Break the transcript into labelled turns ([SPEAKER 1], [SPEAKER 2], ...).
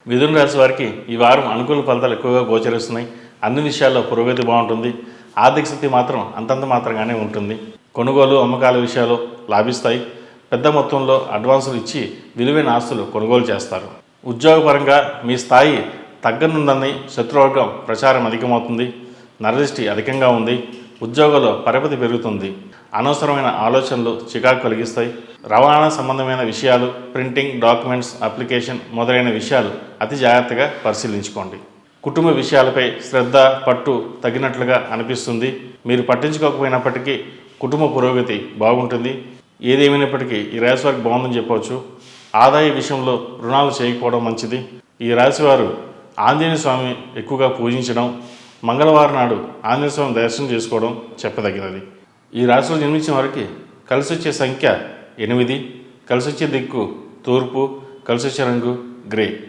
[SPEAKER 1] మిథున రాశి వారికి ఈ వారం అనుకూల ఫలితాలు ఎక్కువగా గోచరిస్తున్నాయి. అన్ని విషయాల్లో పురోగతి బాగుంటుంది. ఆర్థిక స్థితి మాత్రం అంతంత మాత్రంగానే ఉంటుంది. కొనుగోలు అమ్మకాల విషయాలు లాభిస్తాయి. పెద్ద మొత్తంలో అడ్వాన్సులు ఇచ్చి విలువైన ఆస్తులు కొనుగోలు చేస్తారు. ఉద్యోగపరంగా మీ స్థాయి తగ్గనుందని శత్రువర్గం ప్రచారం అధికమవుతుంది. నరదృష్టి అధికంగా ఉంది. ఉద్యోగంలో పరపతి పెరుగుతుంది. అనవసరమైన ఆలోచనలు చికాకు కలిగిస్తాయి. రవాణా సంబంధమైన విషయాలు, ప్రింటింగ్, డాక్యుమెంట్స్, అప్లికేషన్ మొదలైన విషయాలు అతి జాగ్రత్తగా పరిశీలించుకోండి. కుటుంబ విషయాలపై శ్రద్ధ, పట్టు తగినట్లుగా అనిపిస్తుంది. మీరు పట్టించుకోకపోయినప్పటికీ కుటుంబ పురోగతి బాగుంటుంది. ఏదేమైనప్పటికీ ఈ రాశి వారికి బాగుందని చెప్పవచ్చు. ఆదాయ విషయంలో రుణాలు చేయకపోవడం మంచిది. ఈ రాశివారు ఆంజనేయ స్వామి ఎక్కువగా పూజించడం, మంగళవారం నాడు ఆంజనేయ స్వామి దర్శనం చేసుకోవడం చెప్పదగినది. ఈ రాశిలో జన్మించిన వారికి కలిసి వచ్చే సంఖ్య 8, కలిసి వచ్చే దిక్కు తూర్పు, కలిసి వచ్చే రంగు గ్రే.